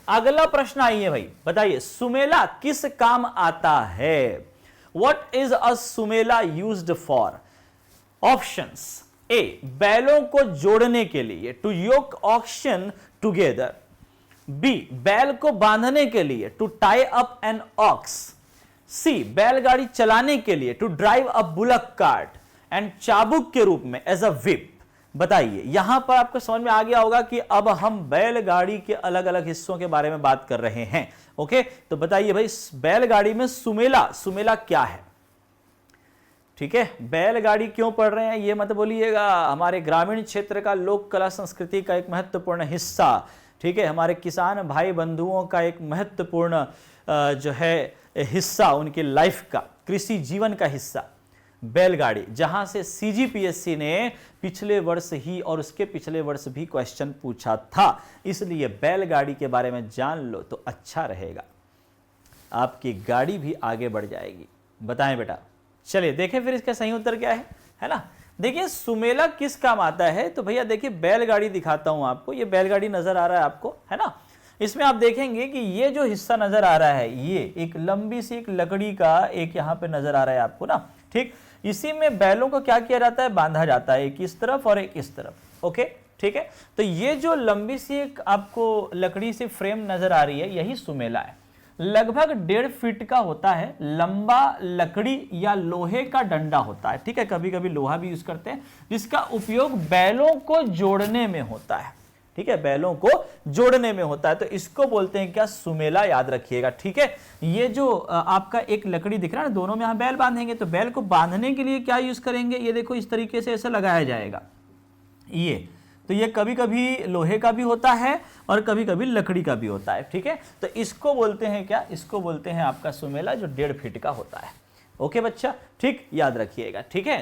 अगला प्रश्न आइए भाई, बताइए सुमेला किस काम आता है? What is a सुमेला यूज्ड फॉर? ऑप्शंस, ए बैलों को जोड़ने के लिए, to yoke oxen together. B बैल को बांधने के लिए, to tie up an ox. C बैलगाड़ी चलाने के लिए, to drive a bullock cart. And चाबुक के रूप में, एज अ व्हिप। बताइए, यहां पर आपको समझ में आ गया होगा कि अब हम बैलगाड़ी के अलग अलग हिस्सों के बारे में बात कर रहे हैं। ओके, तो बताइए भाई बैलगाड़ी में सुमेला, सुमेला क्या है? ठीक है, बैलगाड़ी क्यों पढ़ रहे हैं ये मत बोलिएगा, हमारे ग्रामीण क्षेत्र का लोक कला संस्कृति का एक महत्वपूर्ण हिस्सा, ठीक है, हमारे किसान भाई बंधुओं का एक महत्वपूर्ण जो है हिस्सा, उनकी लाइफ का, कृषि जीवन का हिस्सा बैलगाड़ी, जहां से सीजीपीएससी ने पिछले वर्ष ही और उसके पिछले वर्ष भी क्वेश्चन पूछा था, इसलिए बैलगाड़ी के बारे में जान लो तो अच्छा रहेगा, आपकी गाड़ी भी आगे बढ़ जाएगी। बताएं बेटा, चलिए देखें फिर इसका सही उत्तर क्या है ना। देखिए सुमेला किस काम आता है, तो भैया देखिए बैलगाड़ी दिखाता हूं आपको, ये बैलगाड़ी नजर आ रहा है आपको, है ना। इसमें आप देखेंगे कि ये जो हिस्सा नजर आ रहा है, ये एक लंबी सी एक लकड़ी का एक यहां पे नजर आ रहा है आपको ना, ठीक। इसी में बैलों को क्या किया जाता है, बांधा जाता है, एक इस तरफ और एक इस तरफ। ओके, ठीक है, तो ये जो लंबी सी एक आपको लकड़ी से फ्रेम नजर आ रही है, यही सुमेला है। लगभग 1.5 फीट का होता है, लंबा लकड़ी या लोहे का डंडा होता है, ठीक है, कभी कभी लोहा भी यूज करते हैं, जिसका उपयोग बैलों को जोड़ने में होता है, ठीक है, बैलों को जोड़ने में होता है, तो इसको बोलते हैं क्या, सुमेला, याद रखिएगा, ठीक है। ये जो आपका एक लकड़ी दिख रहा है ना, दोनों में यहां बैल बांधेंगे, तो बैल को बांधने के लिए क्या यूज करेंगे, ये देखो इस तरीके से ऐसा लगाया जाएगा, ये तो ये कभी कभी लोहे का भी होता है और कभी कभी लकड़ी का भी होता है, ठीक है, तो इसको बोलते हैं क्या, इसको बोलते हैं आपका सुमेला, जो 1.5 फीट का होता है। ओके बच्चा, ठीक, याद रखिएगा, ठीक है।